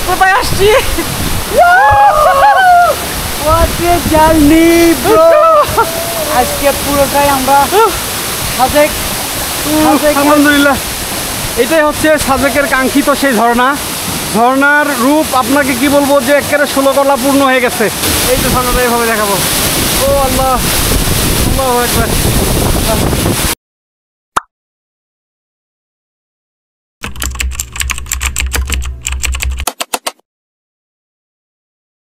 কোথায় আসছি? What a journey bro! আজকে পুরোটাই আমরা সাজেক। আলহামদুলিল্লাহ, এটাই হচ্ছে সাজেকের কাঙ্ক্ষিত সেই ঝর্ণা। ঝর্ণার রূপ আপনাকে কি বলবো যে একেবারে 16 গলা পূর্ণ হয়ে গেছে। এই তো ঝর্ণাটা এইভাবে দেখাবো। ও আল্লাহ, আল্লাহু আকবার।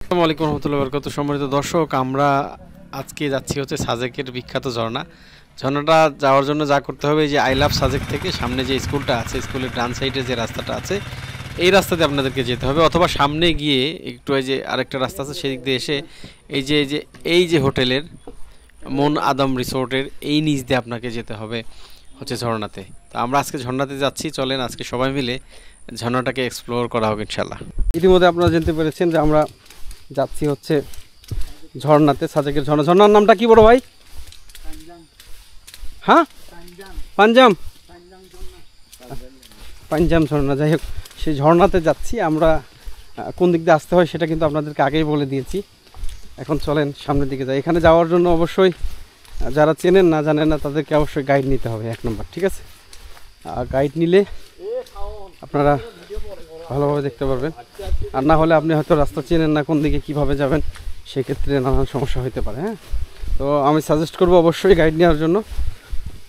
আসসালামু আলাইকুম রহমতুল্লাহি ওয়া বারাকাতুহু। সম্মানিত দর্শক, আমরা আজকে যাচ্ছি হচ্ছে সাজেকের বিখ্যাত ঝর্ণাটা যাওয়ার জন্য যা করতে হবে, যে আই লাভ সাজেক থেকে সামনে যে স্কুলটা আছে, স্কুলের ডান সাইডে যে রাস্তাটা আছে, এই রাস্তাতে আপনাদেরকে যেতে হবে, অথবা সামনে গিয়ে একটু এই যে আরেকটা রাস্তা আছে সেদিক দিয়ে এসে এই যে হোটেলের মন আদম রিসোর্টের এই নিচ দিয়ে আপনাকে যেতে হবে হচ্ছে ঝর্ণাতে। তো আমরা আজকে ঝর্ণাতে যাচ্ছি, চলেন আজকে সবাই মিলে ঝর্ণাটাকে এক্সপ্লোর করা হবে ইনশাল্লাহ। ইতিমধ্যে আপনারা জানতে পেরেছেন যে আমরা যাচ্ছি হচ্ছে ঝর্ণাতে, সাজেকের ঝর্ণা। ঝর্ণার নামটা কি বড় ভাই? হ্যাঁ, পাঞ্জাম ঝর্ণা। যাই হোক, সেই ঝর্ণাতে যাচ্ছি আমরা। কোন দিক দিয়ে আসতে হয় সেটা কিন্তু আপনাদেরকে আগেই বলে দিয়েছি। এখন চলেন সামনের দিকে যাই। এখানে যাওয়ার জন্য অবশ্যই যারা চেনেন না জানেন না তাদেরকে অবশ্যই গাইড নিতে হবে, 1 নম্বর, ঠিক আছে? গাইড নিলে আপনারা ভালোভাবে দেখতে পারবেন। আর না হলে আপনি হয়তো রাস্তা চেনেন না, কোন দিকে কীভাবে যাবেন, সেক্ষেত্রে নানান সমস্যা হতে পারে। হ্যাঁ, তো আমি সাজেস্ট করবো অবশ্যই গাইড নেওয়ার জন্য।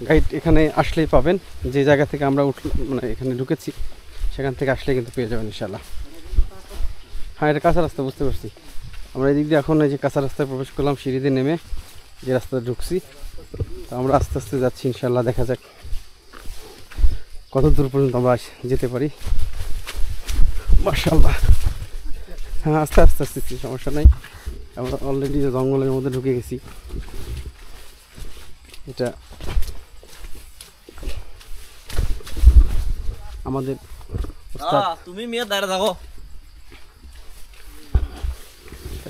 গাইড এখানে আসলেই পাবেন, যে জায়গা থেকে আমরা মানে এখানে ঢুকেছি সেখান থেকে আসলে কিন্তু পেয়ে যাবেন ইনশাল্লাহ। হ্যাঁ, এটা কাঁচা রাস্তা, বুঝতে পারছি। আমরা এই দিক দিয়ে এখন এই যে কাঁচা রাস্তায় প্রবেশ করলাম, সিঁড়িতে নেমে যে রাস্তায় ঢুকছি। তো আমরা আস্তে আস্তে যাচ্ছি ইনশাল্লাহ, দেখা যাক কত দূর পর্যন্ত আমরা যেতে পারি। মাশাআল্লাহ, হ্যাঁ আস্তে আস্তে সমস্যা নাই। আমরা অলরেডি জঙ্গলের মধ্যে ঢুকে গেছি। এটা আমাদের তুমি মেয়ে দাঁড়িয়ে থাকো।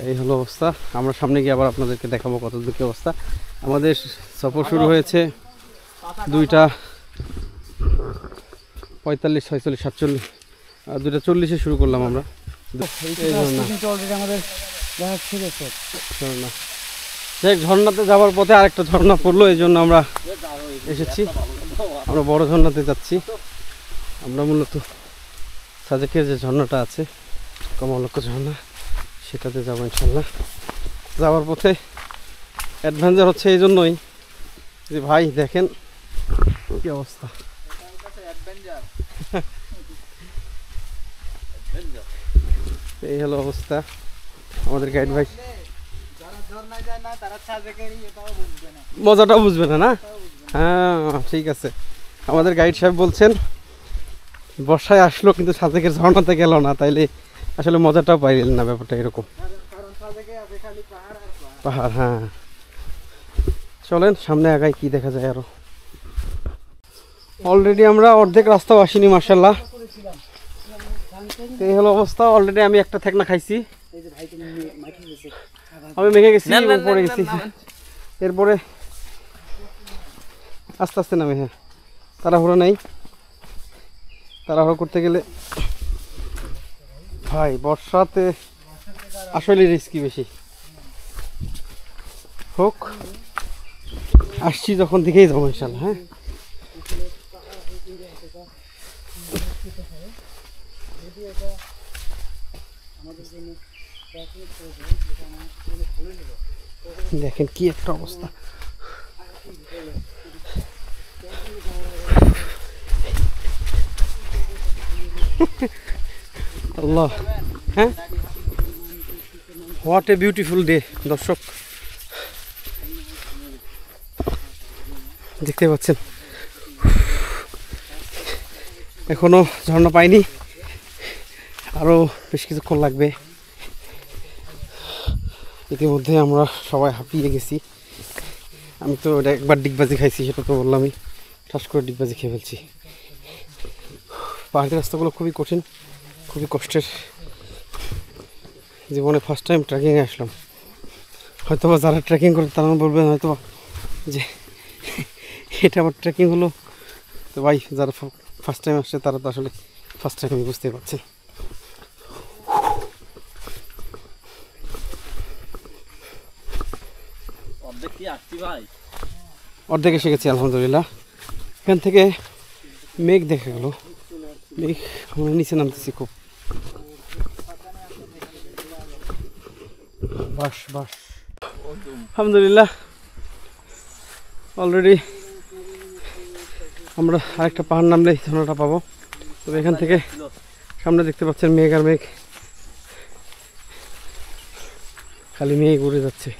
এই হলো অবস্থা। আমরা সামনে গিয়ে আবার আপনাদেরকে দেখাবো কত দূর কি অবস্থা। আমাদের সফর শুরু হয়েছে 2টা 45, 46, 47, 2টা 40-এ শুরু করলাম আমরা। ঝর্ণাতে যাওয়ার পথে আরেকটা ঝর্ণা পড়লো, এই জন্য আমরা এসেছি। আমরা বড় ঝর্ণাতে যাচ্ছি। আমরা মূলত সাজেকের যে ঝর্ণাটা আছে, কমলক্ষ ঝর্ণা, সেটাতে যাবো ইনশাল্লাহ। যাওয়ার পথে অ্যাডভেঞ্চার হচ্ছে এই জন্যই যে ভাই দেখেন কি অবস্থা। এই হলো অবস্থা। আমাদের গাইড ভাই মজাটাও বুঝবে না। হ্যাঁ ঠিক আছে, আমাদের গাইড সাহেব বলছেন বর্ষায় আসলো কিন্তু সাজেকের ঝর্ণাতে গেল না, তাইলে আসলে মজাটাও পাইলেন না। ব্যাপারটা এরকম, পাহাড়। হ্যাঁ, চলেন সামনে আগাই, কি দেখা যায় আরো। অলরেডি আমরা অর্ধেক রাস্তাও আসিনি মাশাআল্লাহ। এই হলো অবস্থা। অলরেডি আমি একটা থেকনা খাইছি, আমি মেখে গেছি, পড়ে গেছি। এরপরে আস্তে আস্তে নামে। হ্যাঁ, তাড়াহুড়ো নেই, তাড়াহুড়ো করতে গেলে ভাই বর্ষাতে আসলে রিস্কি বেশি। হোক, আসছি যখন দিকেই যাবো ইনশাল্লাহ। হ্যাঁ, দেখেন কি একটা অবস্থা। আল্লাহ, হ্যাঁ, হোয়াট এ বিউটিফুল ডে। দর্শক দেখতে পাচ্ছেন, এখনো ঝর্ণা পাইনি, আরো বেশ কিছুক্ষণ লাগবে। ইতিমধ্যে আমরা সবাই হাঁপিয়ে গেছি। আমি তো একবার ডিগবাজি খাইছি, সেটা তো বললামই, ঠাস করে ডিগবাজি খেয়ে ফেলছি। পাহাড়ি রাস্তাগুলো খুবই কঠিন, খুবই কষ্টের। জীবনে ফার্স্ট টাইম ট্রেকিংয়ে আসলাম। হয়তো বা যারা ট্রেকিং করে তারা বলবেন হয়তো যে এটা আবার ট্রেকিং হলো। তো ভাই যারা ফার্স্ট টাইম আসছে তারা তো আসলে ফার্স্ট টাইম বুঝতে পারছেন। অর্ধেক এসে গেছি আলহামদুলিল্লাহ। এখান থেকে মেঘ দেখা গেল, মেঘ আমরা নিচে নামতেছি খুব। বাস বাস আলহামদুলিল্লাহ, অলরেডি আমরা আরেকটা পাহাড় নামলে ঝর্ণাটা পাবো। তবে এখান থেকে সামনে দেখতে পাচ্ছেন মেঘ আর মেঘ, খালি মেঘ উড়ে যাচ্ছে।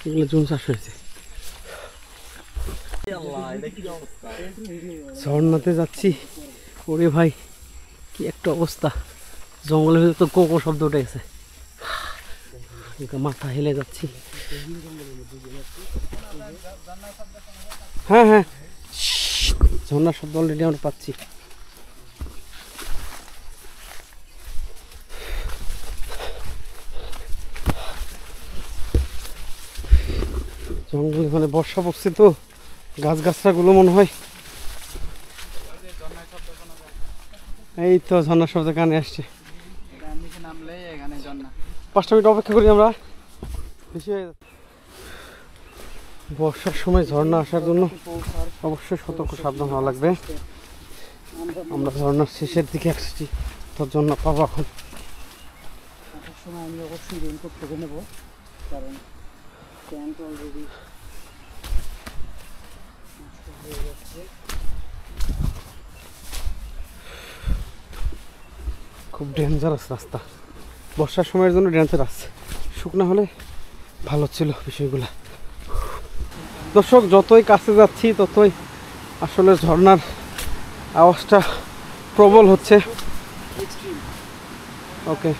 এগুলো জুন চাষ হয়েছে। ঝর্ণাতে যাচ্ছি, ওরে ভাই কি একটা অবস্থা, জঙ্গলের ভিতরে তো কোকো শব্দ উঠে গেছে, মাথা হেলে যাচ্ছি। হ্যাঁ হ্যাঁ, ঝর্ণার শব্দ অলরেডি আমরা পাচ্ছি। জঙ্গলে মানে বর্ষা পড়ছে তো গাছগাছড়াগুলো মনে হয়, এই তো ঝর্ণার শব্দ কানে আসছে। 5 মিনিট অপেক্ষা করি আমরা, বেশি হয়ে যাচ্ছে। বর্ষার সময় ঝর্ণা আসার জন্য অবশ্যই সতর্ক সাবধান হওয়া লাগবে। আমরা ঝর্ণার শেষের দিকে আসছি, তো ঝর্ণা পাবো এখন। আসার সময় আমি অবশ্যই রেইনকোট পরে নেব, কারণ ট্যাঙ্ক অলরেডি হয়ে যাচ্ছে। খুব ডেঞ্জারাস রাস্তা, বর্ষার সময়ের জন্য ডেঞ্জারাস, শুকনো হলে ভালো ছিল বিষয়গুলো। দর্শক, যতই কাছে যাচ্ছি ততই আসলে ঝর্ণার আওয়াজটা প্রবল হচ্ছে। ওকে,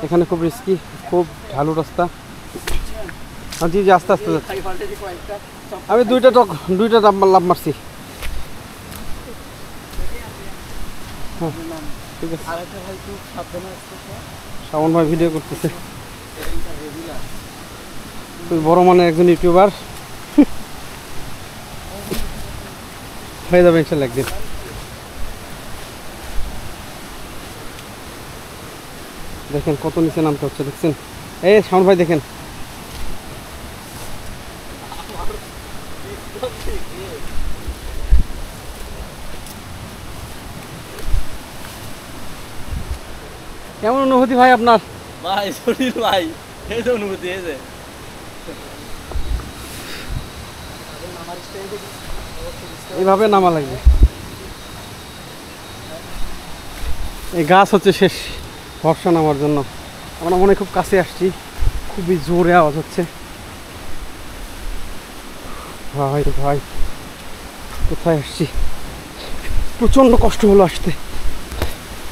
এখানে খুব রিস্কি, খুব ঢালু রাস্তা। জি জি, আস্তে আস্তে যাচ্ছি। আমি দুইটা লাভ মারছি। হ্যাঁ ঠিক আছে, শ্রাবণ ভাই ভিডিও করতেছে, তুই বড় মানে একজন ইউটিউবার হয়ে যাবে ইনশাল্লাহ একদিন। দেখেন কত নিচে নামতে হচ্ছে, দেখছেন? এই শ্রাবণ ভাই দেখেন, কেমন অনুভূতি ভাই আপনার? ভাই শরীর ভাই এই যে অনুভূতি, এই যে এইভাবে নামা লাগবে। এই গাছ হচ্ছে শেষ ভরসা নামার জন্য। আমরা মনে খুব কাছে আসছি, খুবই জোরে আওয়াজ হচ্ছে। ভাই ভাই কোথায় আসছি, প্রচণ্ড কষ্ট হলো আসতে।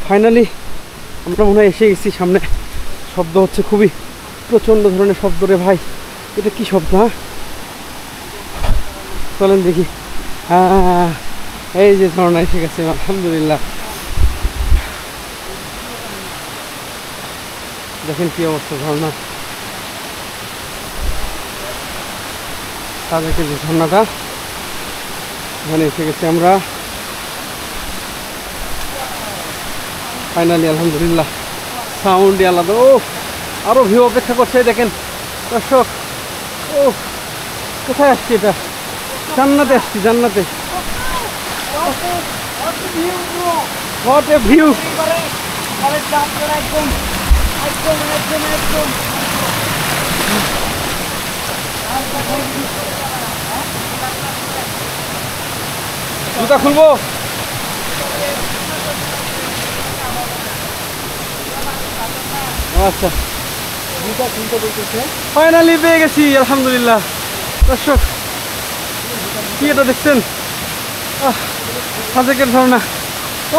ফাইনালি আমরা মনে হয় এসে গেছি সামনে। শব্দ হচ্ছে খুবই প্রচণ্ড ধরনের শব্দ রে ভাই, এটা কি শব্দ? হ্যাঁ চলেন দেখি। হ্যাঁ এই যে ঝর্ণা এসে গেছে আলহামদুলিল্লাহ। দেখেন কি অবস্থা ঝর্ণা, তাদেরকে যে ঝর্ণাটা, এখানে এসে গেছি আমরা ফাইনালি আলহামদুলিল্লাহ। সাউন্ডই আলাদা। ও আরও ভিউ অপেক্ষা করছে, দেখেন দর্শক। ও কোথায় আসছি? এটা জান্নাতে আসছি, জান্নাতে। What a view! জুতা খুলবো? আচ্ছা, জুতা খুলতে বলতেছে। ফাইনালি পেয়ে গেছি আলহামদুলিল্লাহ। দর্শক কি এটা দেখছেন? সাজেকের ঝর্ণা।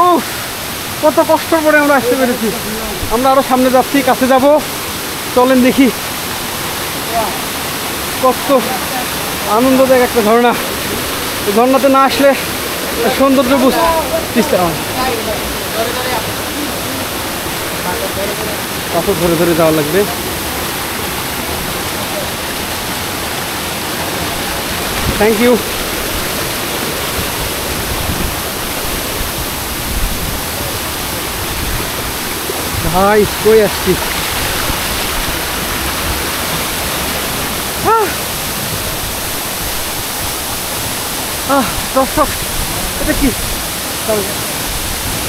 ও কত কষ্ট করে আমরা আসতে পেরেছি। আমরা আরো সামনে যাচ্ছি, কাছে যাব, চলেন দেখি। কত আনন্দদায়ক একটা ঝর্ণা। এই ঝর্ণাতে না আসলে সৌন্দর্য বুঝতে হয়। পাথর ধরে ধরে যাওয়া লাগবে। Thank you. ভাই কই আসছি। দর্শক এটা কি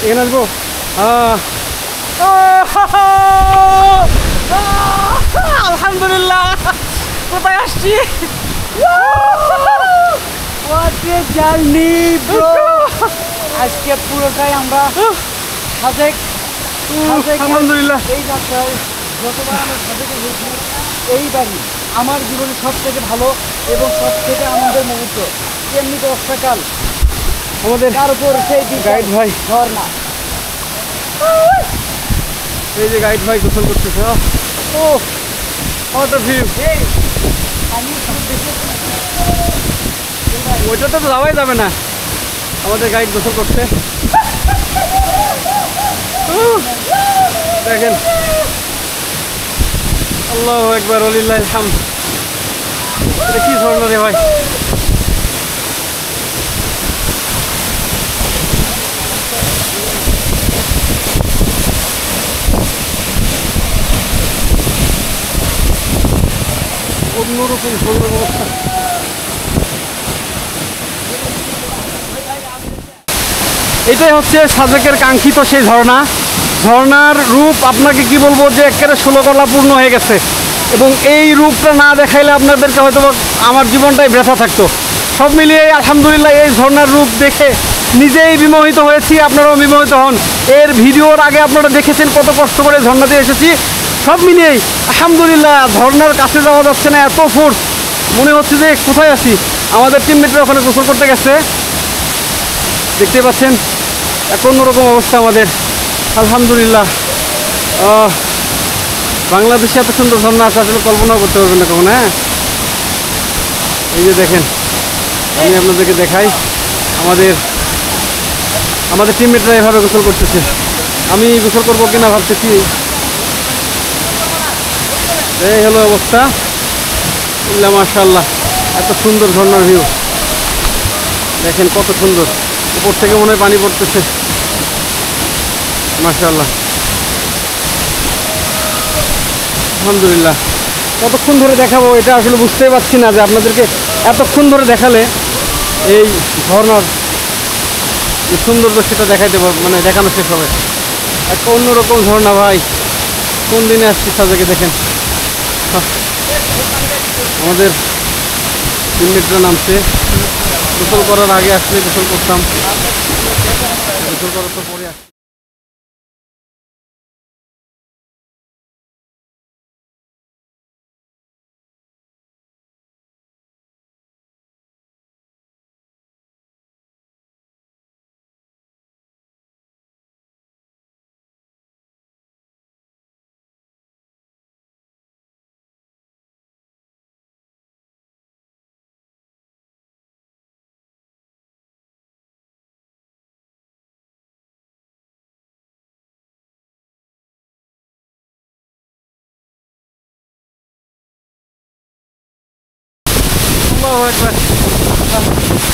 এখানে আসবো? আলহামদুলিল্লাহ কোথায় আসছি? জার্নি ব্রো, আজকে পুরোটাই আমরা সাজেক। আলহামদুলিল্লাহ। এই যাত্রায় যতবার আমরা সাজেকে ঘুরছি, এইবারই আমার জীবনে সব থেকে ভালো এবং সব থেকে আনন্দের মুহূর্ত। এমনিতে বর্ষাকাল, আমাদের তার উপর সেই গাইড ভাই ঝর্ণা। এই যে গাইড ভাই গোসল করতেছে। ও হোয়াট আ ভিউ। ওইটাতে তো যাওয়াই যাবে না, আমাদের গাইড গোসল করছে। দেখেন আল্লাহু আকবার ওয়ালিল্লাহিল হামদ। এটা কি ঝর্ণা রে ভাই? অন্যরকম ঝর্ণার অবস্থা। এটাই হচ্ছে সাজেকের কাঙ্ক্ষিত সেই ঝর্ণা। ঝর্ণার রূপ আপনাকে কি বলবো যে একেবারে 16 কলাপূর্ণ হয়ে গেছে, এবং এই রূপটা না দেখাইলে আপনাদেরকে হয়তো আমার জীবনটাই ব্যথা থাকতো। সব মিলিয়ে আলহামদুলিল্লাহ এই ঝর্ণার রূপ দেখে নিজেই বিমোহিত হয়েছি, আপনারাও বিমোহিত হন। এর ভিডিওর আগে আপনারা দেখেছেন কত কষ্ট করে ঝর্ণাতে এসেছি। সব মিলিয়েই আলহামদুলিল্লাহ ঝর্ণার কাছে যাওয়া যাচ্ছে না, এত ফোর্স, মনে হচ্ছে যে কোথায় আছি। আমাদের টিমমেটরা ওখানে গোসল করতে গেছে, দেখতে পাচ্ছেন এক অন্যরকম অবস্থা আমাদের। আলহামদুলিল্লাহ বাংলাদেশে এত সুন্দর ঝর্ণা আছে আসলে কল্পনাও করতে পারবেন না কখন। হ্যাঁ এই যে দেখেন, আমি আপনাদেরকে দেখাই, আমাদের টিমমেটরা এভাবে গোসল করতেছে। আমি গোসল করবো কিনা ভাবতেছি। এই হলো অবস্থা। মাশাআল্লাহ এত সুন্দর ঝর্ণার ভিউ দেখেন, কত সুন্দর। উপর থেকে মনে হয় পানি পড়তেছে। মাশাআল্লাহ আলহামদুলিল্লাহ। কতক্ষণ ধরে দেখাবো এটা আসলে বুঝতেই পারছি না, যে আপনাদেরকে এতক্ষণ ধরে দেখালে এই ঝর্ণার যে সৌন্দর্য সেটা দেখাইতে পারবো, মানে দেখানো শেষ হবে। একটা অন্যরকম ঝর্ণা ভাই। কোন দিনে আসছি সাজেকে দেখেন। আমাদের টিমমেটরা নামছে। গোসল করার আগে আসলে গোসল করতাম, গোসল করার তো পরে আসছি।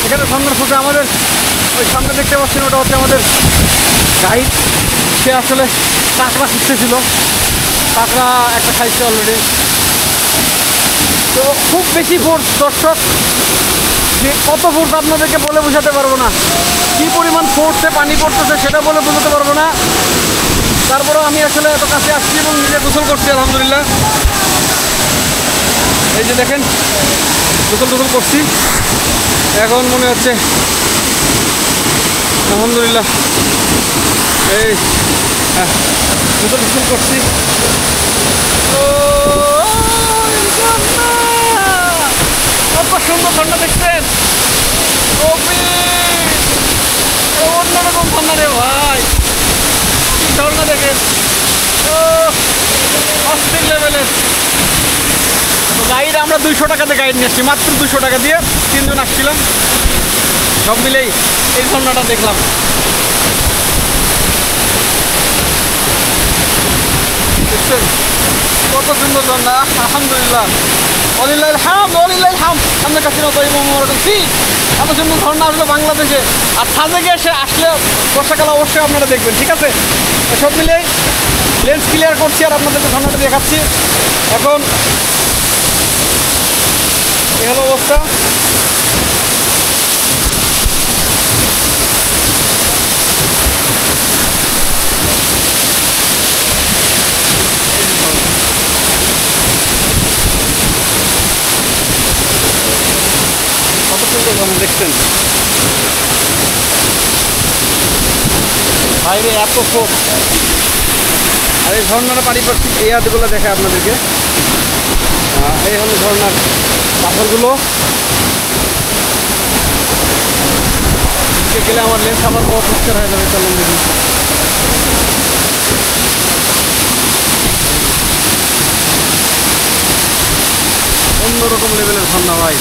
এখানে সামনের ফুটে আমাদের ওই সামনে দেখতে পাচ্ছেন, ওটা হচ্ছে আমাদের গাইড। সে আসলে কাঁকড়া খুঁজতেছিল, কাঁকড়া একটা খাইছে অলরেডি। তো খুব বেশি ফোর্স দর্শক, যে কত ফোর্স আপনাদেরকে বলে বোঝাতে পারবো না। কি পরিমাণ ফোর্সে পানি পড়তেছে সেটা বলে বোঝাতে পারবো না। তারপরেও আমি আসলে এত কাছে আসছি এবং নিজে গোসল করছি আলহামদুলিল্লাহ। এই যে দেখেন গোসল করছি, এখন মনে হচ্ছে আলহামদুলিল্লাহ। এই হ্যাঁ গোসল করছি। কত সুন্দর ঝর্ণা দেখছেন, অন্যরকম ঝর্ণা রে ভাই। কি ঝর্ণা দেখেন, অস্থির লেভেলের। গাইড আমরা 200 টাকাতে গাইড নিয়ে আসছি, মাত্র 200 টাকা দিয়ে 3 জন আসছিলাম। সব মিলেই এই ঝর্ণাটা দেখলাম। দেখছেন কত সুন্দর ঝর্ণা, আলহামদুলিল্লাহ, ওয়ালিল্লাহিল হামদ, ওয়ালিল্লাহিল হামদ। আমরা কাছিনা তৈবুম মুবারাকুন ফি। এত সুন্দর ঝর্ণা আসলে বাংলাদেশে, আর সাজেকে এসে আসলে বর্ষাকালে অবশ্যই আপনারা দেখবেন, ঠিক আছে? সব মিলিয়ে লেন্স ক্লিয়ার করছি আর আপনাদেরকে ঝর্ণাটা দেখাচ্ছি। এখন এই হলো অবস্থা। কত সুন্দর ঝর্ণা দেখছেন বাইরে, এত শোক। আর এই ঝর্ণার পারিপার্শ্বিক এই হাতগুলো দেখে আপনাদেরকে। এই হলো ঝর্ণার পাথরগুলো। এদিকে গেলে আমার লেন্স আবার বড় পরিষ্কার হয়ে যাবে। চলুন দেখি। অন্যরকম লেভেলের ঝর্ণা ভাই।